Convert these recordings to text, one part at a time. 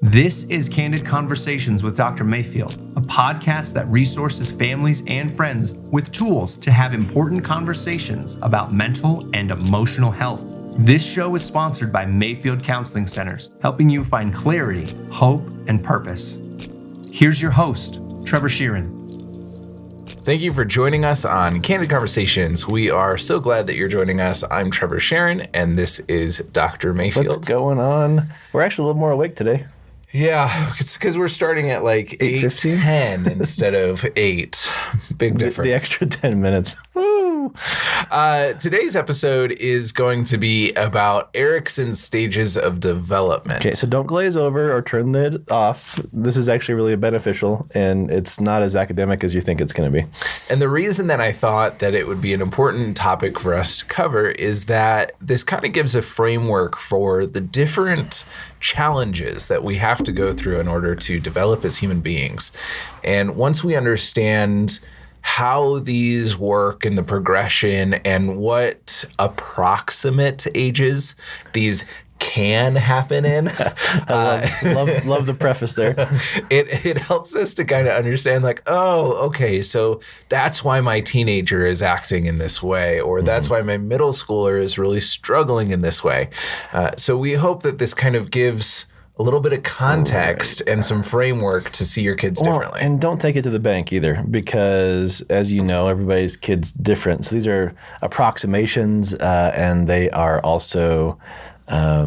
This is Candid Conversations with Dr. Mayfield, a podcast that resources families and friends with tools to have important conversations about mental and emotional health. This show is sponsored by Mayfield Counseling Centers, helping you find clarity, hope, and purpose. Here's your host, Trever Shirin. Thank you for joining us on Candid Conversations. We are so glad that you're joining us. I'm Trever Shirin, and this is Dr. Mayfield. What's going on? We're actually a little more awake today. Yeah, it's because we're starting at like 8:10 instead of 8. Big difference. The extra 10 minutes. Woo! Today's episode is going to be about Erickson's stages of development. Okay, so don't glaze over or turn it off. This is actually really beneficial, and it's not as academic as you think it's going to be. And the reason that I thought that it would be an important topic for us to cover is that this kind of gives a framework for the different challenges that we have to go through in order to develop as human beings. And once we understand how these work and the progression and what approximate ages these can happen in. I love the preface there. It helps us to kind of understand like, oh, okay, so that's why my teenager is acting in this way, or that's why my middle schooler is really struggling in this way. So we hope that this kind of gives a little bit of context and some framework to see your kids differently. And don't take it to the bank either, because as you know, everybody's kid's different. So these are approximations, and they are also, I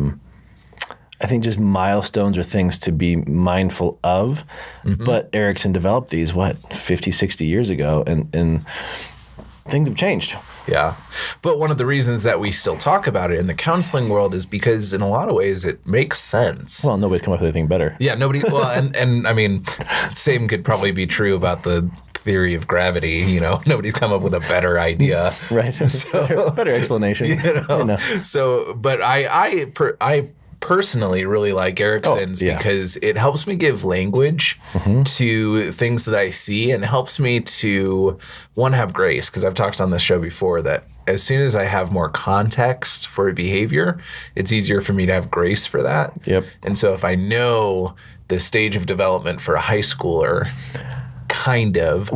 think, just milestones or things to be mindful of. But Erickson developed these, 50, 60 years ago, and things have changed. Yeah. But one of the reasons that we still talk about it in the counseling world is because in a lot of ways it makes sense. Well, nobody's come up with anything better. Yeah, nobody. Well, and I mean, same could probably be true about the theory of gravity. You know, nobody's come up with a better idea. Right. So, better explanation. You know. So, but I personally really like Erickson's because it helps me give language to things that I see and helps me to, one, have grace, because I've talked on this show before that as soon as I have more context for a behavior, it's easier for me to have grace for that. Yep. And so if I know the stage of development for a high schooler, kind of,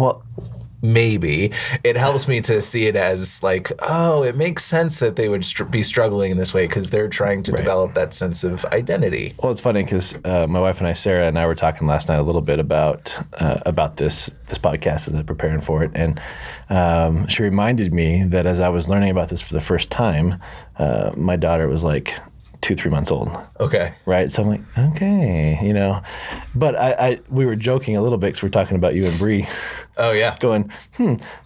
maybe, it helps me to see it as like, oh, it makes sense that they would be struggling in this way because they're trying to develop that sense of identity. Well, it's funny because my wife and I, Sarah, and I were talking last night a little bit about this podcast as I was preparing for it, and she reminded me that as I was learning about this for the first time, my daughter was like 2-3 months old. Okay. Right. So I'm like, okay, you know, but we were joking a little bit because we're talking about you and Bree. Oh yeah. Going,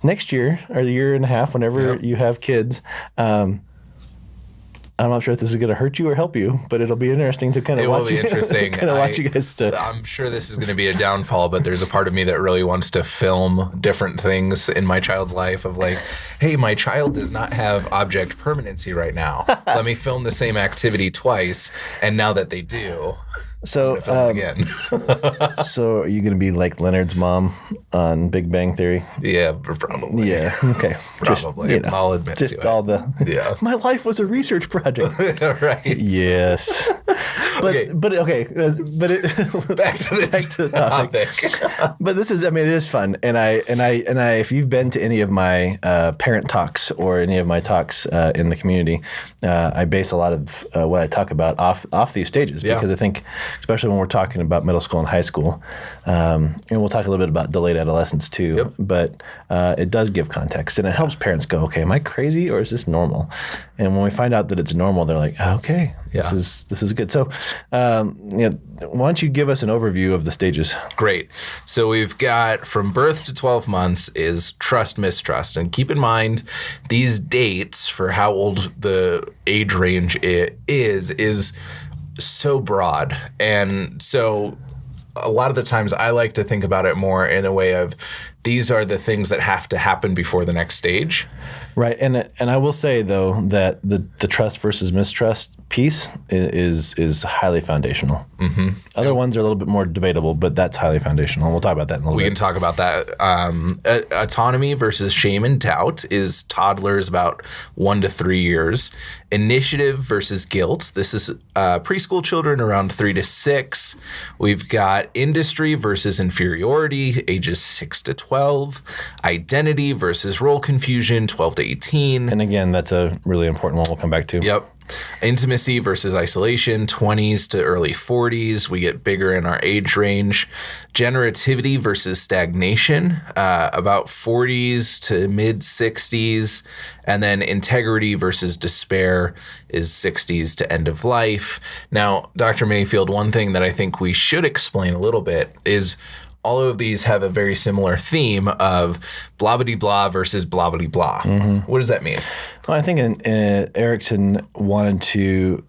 next year or the year and a half, whenever you have kids, I'm not sure if this is going to hurt you or help you, but it'll be interesting to kind of watch. It will be interesting. Watch you guys. I'm sure this is going to be a downfall, but there's a part of me that really wants to film different things in my child's life of like, hey, my child does not have object permanency right now. Let me film the same activity twice, and now that they do, so I'm gonna film it again. So are you going to be like Leonard's mom on Big Bang Theory? Yeah, probably. Yeah. Okay. Probably. Just, I'll admit to it. Just all the. My life was a research project. Right. Yes. But back to the topic. But this is, I mean, it is fun, and I if you've been to any of my parent talks or any of my talks in the community, I base a lot of what I talk about off these stages because I think, especially when we're talking about middle school and high school, and we'll talk a little bit about delayed adolescence too. But it does give context, and it helps parents go, okay, am I crazy or is this normal? And when we find out that it's normal, they're like, okay, this is good. So, why don't you give us an overview of the stages? Great. So we've got from birth to 12 months is trust, mistrust. And keep in mind, these dates for how old the age range is so broad. And so a lot of the times I like to think about it more in a way of these are the things that have to happen before the next stage. Right. And I will say, though, that the trust versus mistrust piece is highly foundational. Other ones are a little bit more debatable, but that's highly foundational. We'll talk about that in a little bit. We can talk about that. Autonomy versus shame and doubt is toddlers about 1 to 3 years. Initiative versus guilt. This is preschool children around 3 to 6. We've got industry versus inferiority, ages 6 to 12. Identity versus role confusion, 12 to 18. And again, that's a really important one we'll come back to. Yep. Intimacy versus isolation, 20s to early 40s. We get bigger in our age range. Generativity versus stagnation, about 40s to mid 60s. And then integrity versus despair is 60s to end of life. Now, Dr. Mayfield, one thing that I think we should explain a little bit is all of these have a very similar theme of blah-blah-blah versus blah-blah-blah. What does that mean? Well, I think Erickson wanted to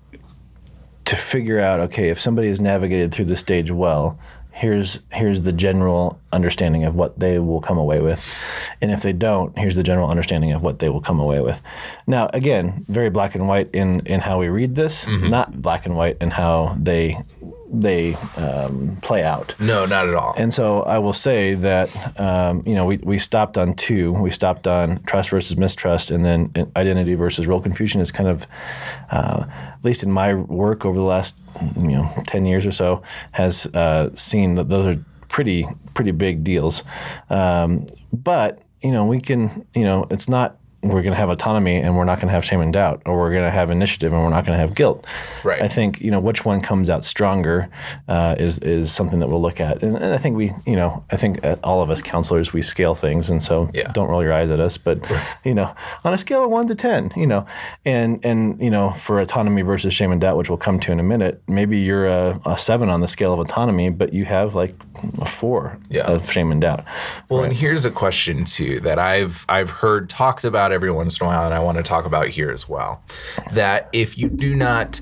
figure out, okay, if somebody has navigated through the stage well, here's the general understanding of what they will come away with. And if they don't, here's the general understanding of what they will come away with. Now, again, very black and white in how we read this, not black and white in how they play out. No, not at all. And so I will say that, we stopped on 2. We stopped on trust versus mistrust, and then identity versus role confusion is kind of, at least in my work over the last 10 years or so, has seen that those are pretty big deals. But, we can, it's not we're going to have autonomy and we're not going to have shame and doubt, or we're going to have initiative and we're not going to have guilt. Right. I think, which one comes out stronger is something that we'll look at. And I think all of us counselors, we scale things. And so don't roll your eyes at us, but, on a scale of 1 to 10, and for autonomy versus shame and doubt, which we'll come to in a minute, maybe you're a 7 on the scale of autonomy, but you have like a 4 of shame and doubt. Well, and here's a question too that I've heard talked about every once in a while, and I want to talk about here as well, that if you do not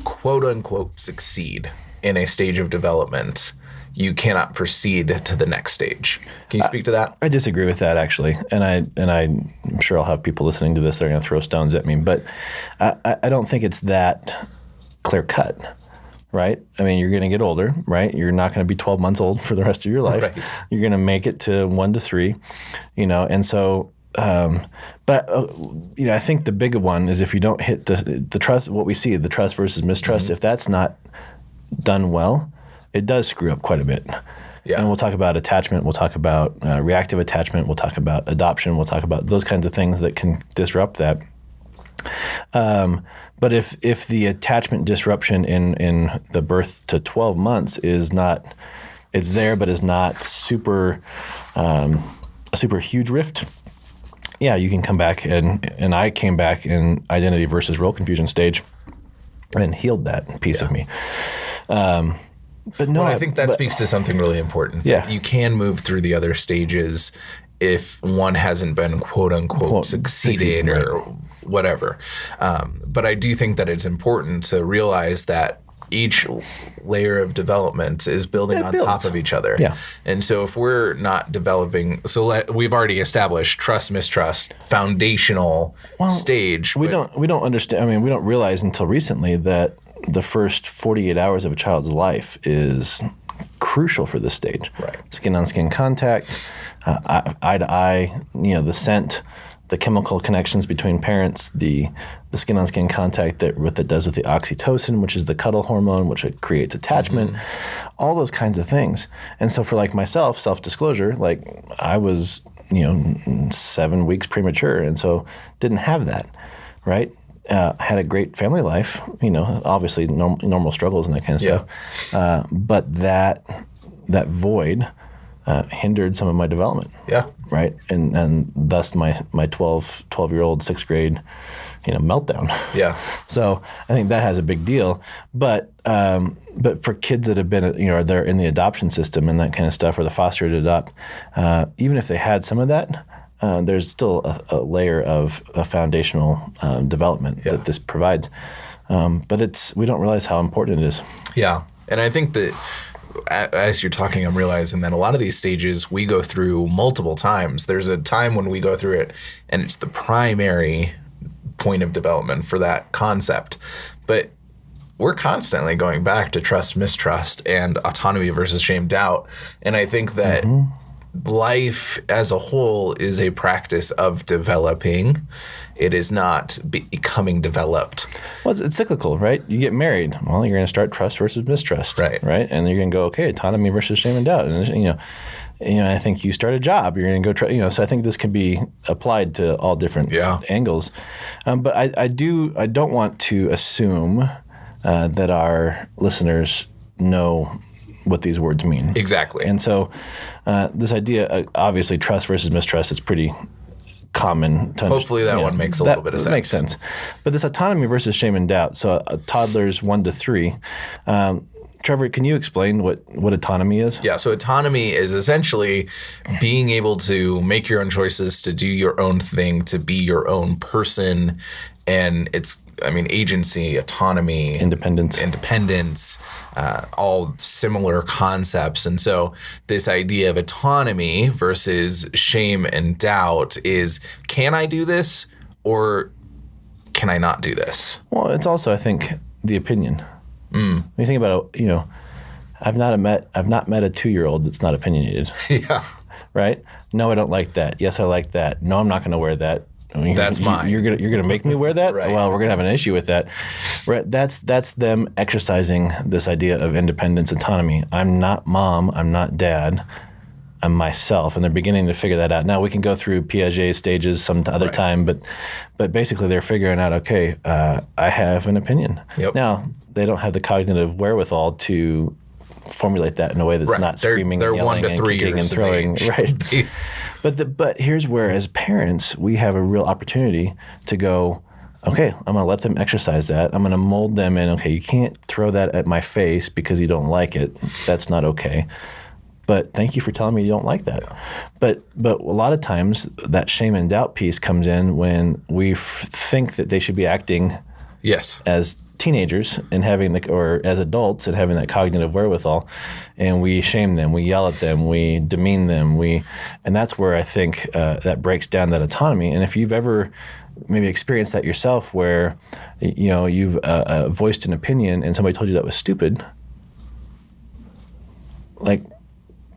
quote unquote succeed in a stage of development, you cannot proceed to the next stage. Can you speak to that? I disagree with that, actually, and I'm sure I'll have people listening to this that are going to throw stones at me, but I don't think it's that clear cut. Right? I mean, you're going to get older, right? You're not going to be 12 months old for the rest of your life. Right. You're going to make it to 1 to 3, and so, but I think the big one is if you don't hit the trust, what we see, the trust versus mistrust, if that's not done well, it does screw up quite a bit. Yeah. And we'll talk about attachment. We'll talk about reactive attachment. We'll talk about adoption. We'll talk about those kinds of things that can disrupt that. But if the attachment disruption in the birth to 12 months is not, it's there, but is not a super huge rift, you can come back and I came back in identity versus role confusion stage and healed that piece of me. But no, I think that speaks to something really important. Yeah. You can move through the other stages if one hasn't been quote unquote succeeded or whatever. But I do think that it's important to realize that each layer of development is building on top of each other. Yeah. And so if we're not developing, we've already established trust, mistrust, foundational stage. We don't understand. I mean, we don't realize until recently that the first 48 hours of a child's life is crucial for this stage. Right. Skin on skin contact, eye to eye, the scent, the chemical connections between parents, the skin on skin contact that does with the oxytocin, which is the cuddle hormone, which creates attachment, all those kinds of things. And so for like myself, self-disclosure, like I was, 7 weeks premature, and so didn't have that, right? Had a great family life, obviously normal struggles and that kind of stuff. But that void hindered some of my development. Yeah. Right. And thus my 12-year-old 6th grade, meltdown. Yeah. So I think that has a big deal. But for kids that have been, they're in the adoption system and that kind of stuff, or the foster to adopt, even if they had some of that, there's still a layer of a foundational development that this provides. But we don't realize how important it is. Yeah. And I think that as you're talking, I'm realizing that a lot of these stages we go through multiple times. There's a time when we go through it and it's the primary point of development for that concept. But we're constantly going back to trust, mistrust, and autonomy versus shame, doubt. And I think that life as a whole is a practice of developing. It is not becoming developed. Well, it's cyclical, right? You get married. Well, you're going to start trust versus mistrust, right? And you're going to go, okay, autonomy versus shame and doubt. And I think you start a job, you're going to go try. So I think this can be applied to all different angles. But I don't want to assume that our listeners know what these words mean. Exactly. And so this idea, obviously, trust versus mistrust, it's pretty common to hopefully that one makes a little bit of sense. Makes sense. But this autonomy versus shame and doubt. So toddlers 1 to 3. Trevor, can you explain what autonomy is? Yeah, so autonomy is essentially being able to make your own choices, to do your own thing, to be your own person. And agency, autonomy, independence, all similar concepts. And so this idea of autonomy versus shame and doubt is, can I do this or can I not do this? Well, it's also, I think, the opinion. When you think about it, I've not met a 2-year-old that's not opinionated. Yeah. Right? No, I don't like that. Yes, I like that. No, I'm not going to wear that. That's mine. You're gonna make me wear that? Right. Well, we're gonna have an issue with that. Right? That's them exercising this idea of independence, autonomy. I'm not mom. I'm not dad. I'm myself, and they're beginning to figure that out. Now we can go through Piaget stages some other time, but basically they're figuring out. Okay, I have an opinion. Yep. Now they don't have the cognitive wherewithal to formulate that in a way that's not screaming and yelling and kicking and throwing. Right. But here's where, as parents, we have a real opportunity to go, okay, I'm going to let them exercise that. I'm going to mold them in, okay, you can't throw that at my face because you don't like it. That's not okay. But thank you for telling me you don't like that. Yeah. But a lot of times that shame and doubt piece comes in when we think that they should be acting as teenagers and or as adults and having that cognitive wherewithal, and we shame them, we yell at them, we demean them, and that's where I think that breaks down that autonomy. And if you've ever maybe experienced that yourself, where you've voiced an opinion and somebody told you that was stupid, like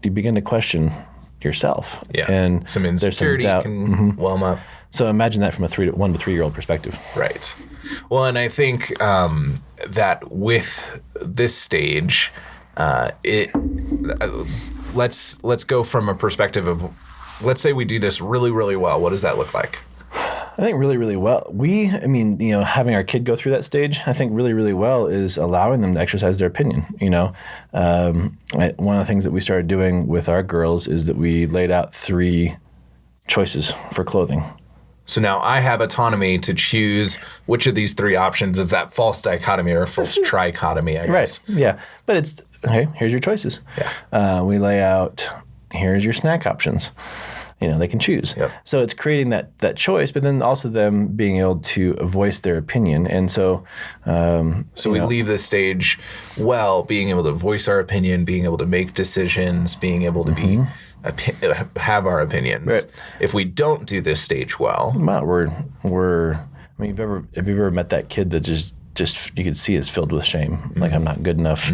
you begin to question yourself. Yeah, and some insecurity can whelm up. So imagine that from a 1 to 3-year-old perspective. Right. Well, and I think that with this stage, let's go from a perspective of, let's say we do this really, really well. What does that look like? I think really, really well. Having our kid go through that stage, I think really, really well is allowing them to exercise their opinion. One of the things that we started doing with our girls is that we laid out 3 choices for clothing. So now I have autonomy to choose which of these 3 options is that false dichotomy or false trichotomy, I guess. Right, yeah. But it's, okay, here's your choices. Yeah. We lay out, here's your snack options. They can choose. Yep. So it's creating that choice, but then also them being able to voice their opinion. And so... we leave this stage being able to voice our opinion, being able to make decisions, being able to have our opinions. Right. If we don't do this stage well... have you ever met that kid that just you could see is filled with shame? Like, I'm not good enough.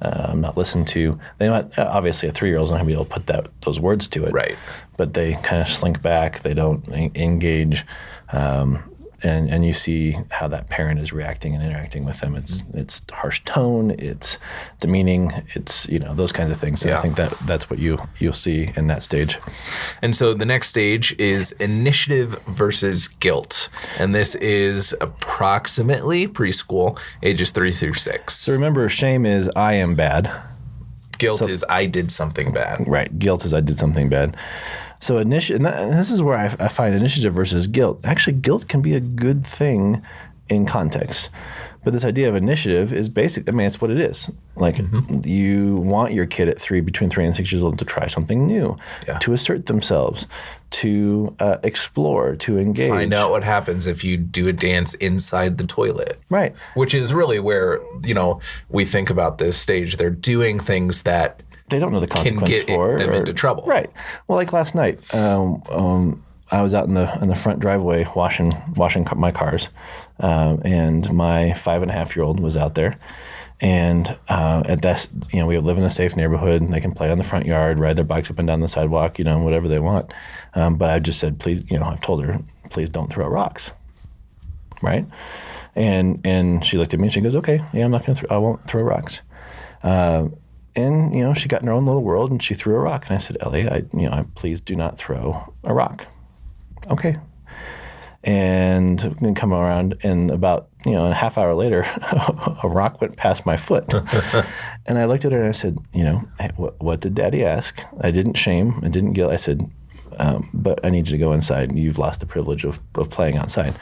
I'm not listened to. They might, obviously a 3-year-old's not going to be able to put those words to it. Right. But they kind of slink back. They don't engage. And you see how that parent is reacting and interacting with them. It's harsh tone, it's demeaning, it's those kinds of things. So I think that's what you'll see in that stage. And so the next stage is initiative versus guilt, and this is approximately preschool, ages 3 through 6. So remember, shame is I am bad. Guilt is I did something bad. Right. Guilt is I did something bad. So and this is where I find initiative versus guilt. Actually, guilt can be a good thing in context. But this idea of initiative is basic. It's what it is. Like, you want your kid at between 3 and 6 years old to try something new, to assert themselves, to explore, to engage. Find out what happens if you do a dance inside the toilet. Right. Which is really where, we think about this stage. They're doing things that they don't know the consequence can get them into trouble. Right. Well, like last night, I was out in the front driveway washing my cars, and my 5.5-year-old was out there. And at that, we live in a safe neighborhood, and they can play on the front yard, ride their bikes up and down the sidewalk, whatever they want. But I just said, please, I've told her, please don't throw rocks, right? And she looked at me and she goes, okay, yeah, I won't throw rocks. And she got in her own little world and she threw a rock. And I said, Ellie, please do not throw a rock. Okay. And then come around, and about a half hour later, a rock went past my foot. And I looked at her and I said, hey, what did Daddy ask? I didn't shame, I didn't guilt. I said, but I need you to go inside. You've lost the privilege of playing outside.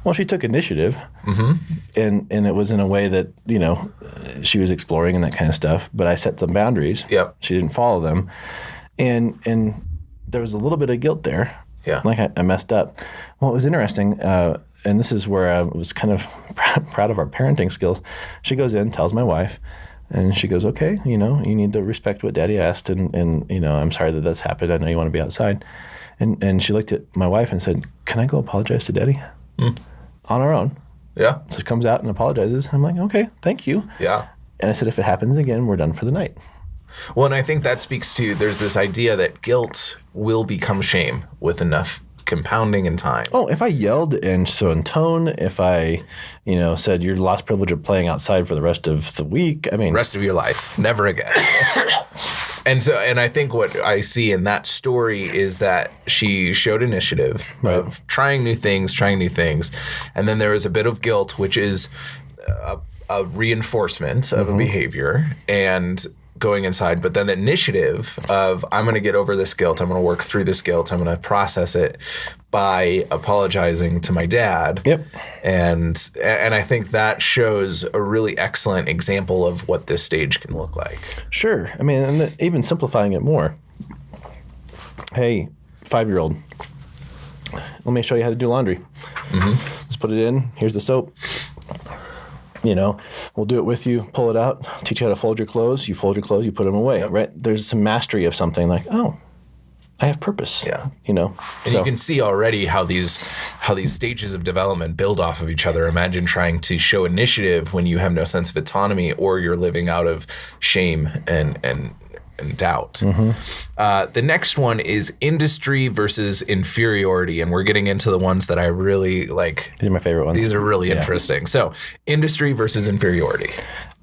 Well, she took initiative, and it was in a way that she was exploring and that kind of stuff. But I set some boundaries. Yep. She didn't follow them, and there was a little bit of guilt there. Yeah. Like I messed up. Well, it was interesting, and this is where I was kind of proud of our parenting skills. She goes in, tells my wife, and she goes, okay, you need to respect what Daddy asked, and I'm sorry that that's happened. I know you want to be outside. And she looked at my wife and said, can I go apologize to Daddy? On her own. Yeah. So she comes out and apologizes. I'm like, okay, thank you. Yeah. And I said, if it happens again, we're done for the night. Well, and I think that speaks to, there's this idea that guilt will become shame with enough compounding in time. Oh, if I yelled and so in tone, if I, said you're lost privilege of playing outside for the rest of the week, rest of your life, never again. And I think what I see in that story is that she showed initiative of trying new things. And then there was a bit of guilt, which is a reinforcement of a behavior and going inside, but then the initiative of, I'm going to get over this guilt, I'm going to work through this guilt, I'm going to process it by apologizing to my dad. Yep. And I think that shows a really excellent example of what this stage can look like. Sure. And even simplifying it more. Hey, 5-year-old, let me show you how to do laundry. Let's put it in. Here's the soap. We'll do it with you, pull it out, teach you how to fold your clothes. You fold your clothes, you put them away, right? There's some mastery of something like, oh, I have purpose. Yeah. And you can see already how these stages of development build off of each other. Imagine trying to show initiative when you have no sense of autonomy, or you're living out of shame and doubt. The next one is industry versus inferiority, and we're getting into the ones that I really like. These are my favorite ones. These are really interesting. So, industry versus inferiority.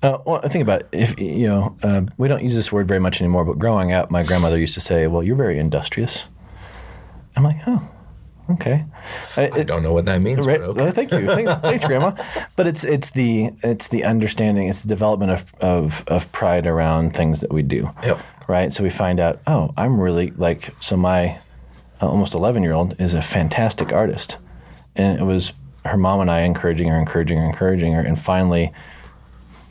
Well, I think about it, if we don't use this word very much anymore, but growing up, my grandmother used to say, "Well, you're very industrious." I'm like, oh. Okay, I don't know what that means. Right? But okay. Thank you, thanks, Grandma. But it's the understanding, it's the development of pride around things that we do. Yep. Right. So we find out, oh, I'm really my almost 11-year-old is a fantastic artist, and it was her mom and I encouraging her, and finally,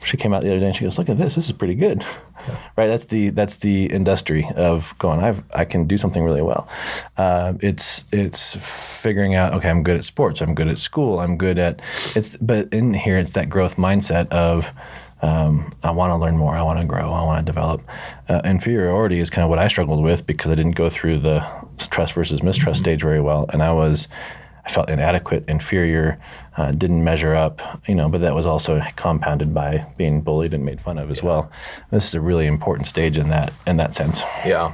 she came out the other day and she goes, "Look at this. This is pretty good." Yeah. Right. That's the industry of going, I can do something really well. It's figuring out, okay, I'm good at sports. I'm good at school. I'm good at but in here, it's that growth mindset of, I want to learn more. I want to grow. I want to develop. Inferiority is kind of what I struggled with because I didn't go through the trust versus mistrust stage very well. And I felt inadequate, inferior, didn't measure up, but that was also compounded by being bullied and made fun of as well. This is a really important stage in that sense. Yeah.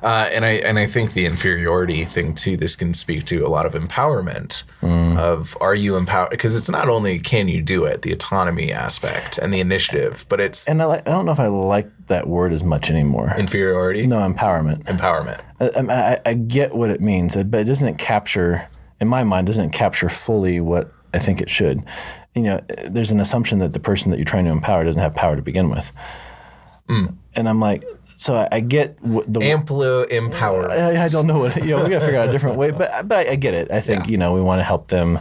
And I think the inferiority thing too, this can speak to a lot of empowerment of, are you empowered? Because it's not only can you do it, the autonomy aspect and the initiative, but it's... And I don't know if I like that word as much anymore. Inferiority? No, empowerment. Empowerment. I get what it means, but it doesn't capture... in my mind, doesn't capture fully what I think it should. There's an assumption that the person that you're trying to empower doesn't have power to begin with. And I'm like, so I get the empower. I don't know what, we got to figure out a different way, but I get it. I think, we want to help them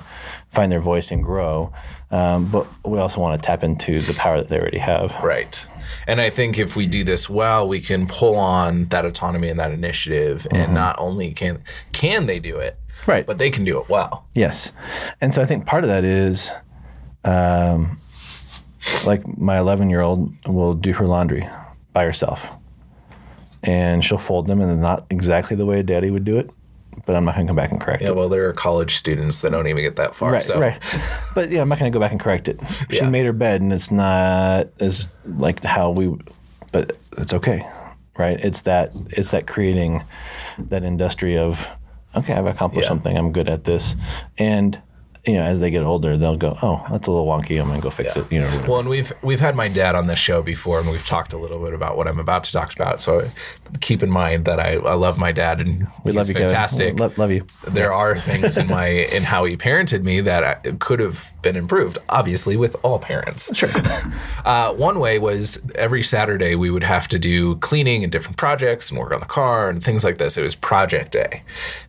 find their voice and grow. But we also want to tap into the power that they already have. Right. And I think if we do this well, we can pull on that autonomy and that initiative. And not only can they do it, right, but they can do it well. Yes. And so I think part of that is, like my 11-year-old will do her laundry by herself. And she'll fold them, and not exactly the way Daddy would do it, but I'm not going to come back and correct it. Yeah, well, there are college students that don't even get that far. Right, so. right. But yeah, I'm not going to go back and correct it. She made her bed, and it's not as like how we, but it's okay, right? It's that creating that industry of, okay, I've accomplished something. I'm good at this, and as they get older, they'll go, oh, that's a little wonky. I'm going to go fix it. Well, and we've had my dad on this show before, and we've talked a little bit about what I'm about to talk about. So keep in mind that I love my dad, and we love you, fantastic. Love you. There are things in how he parented me that could have been improved, obviously, with all parents. Sure. One way was every Saturday we would have to do cleaning and different projects and work on the car and things like this. It was project day.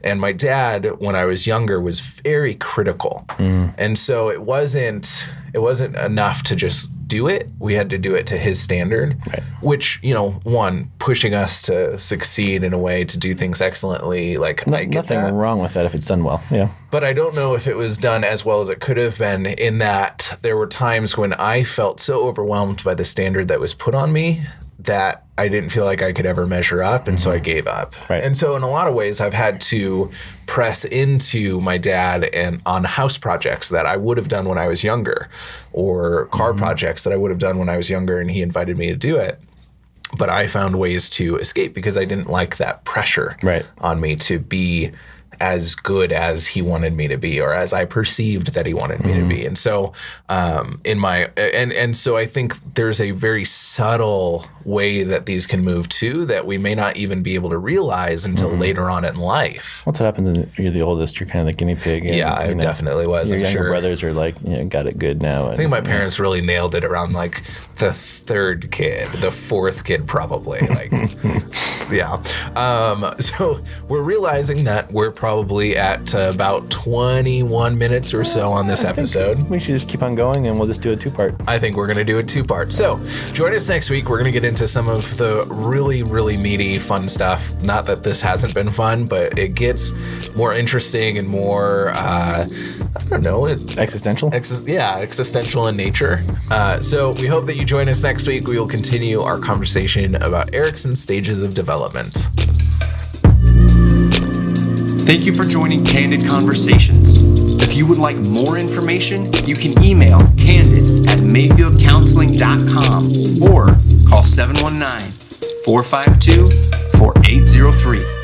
And my dad, when I was younger, was very critical. And so it wasn't enough to just do it. We had to do it to his standard, which, one, pushing us to succeed in a way to do things excellently. Like, I get nothing that. wrong with that if it's done well. Yeah. But I don't know if it was done as well as it could have been, in that there were times when I felt so overwhelmed by the standard that was put on me that I didn't feel like I could ever measure up, and so I gave up. Right. And so in a lot of ways, I've had to press into my dad and on house projects that I would have done when I was younger, or car projects that I would have done when I was younger, and he invited me to do it. But I found ways to escape because I didn't like that pressure on me to be as good as he wanted me to be, or as I perceived that he wanted me to be. And so so I think there's a very subtle way that these can move too, that we may not even be able to realize until later on in life. What's what happens when you're the oldest? You're kind of the guinea pig. And, I definitely was. Your I'm younger sure. brothers are like, got it good now. And, I think my parents really nailed it around like the third kid, the fourth kid probably. Like, so we're realizing that we're probably at about 21 minutes or so on this episode. We should just keep on going, and we'll just do a 2-part. I think we're going to do a 2-part. So join us next week. We're going to get into some of the really, really meaty, fun stuff. Not that this hasn't been fun, but it gets more interesting and more, Existential? Existential in nature. So we hope that you join us next week. We will continue our conversation about Erickson's stages of development. Thank you for joining Candid Conversations. If you would like more information, you can email candid@mayfieldcounseling.com or call 719-452-4803.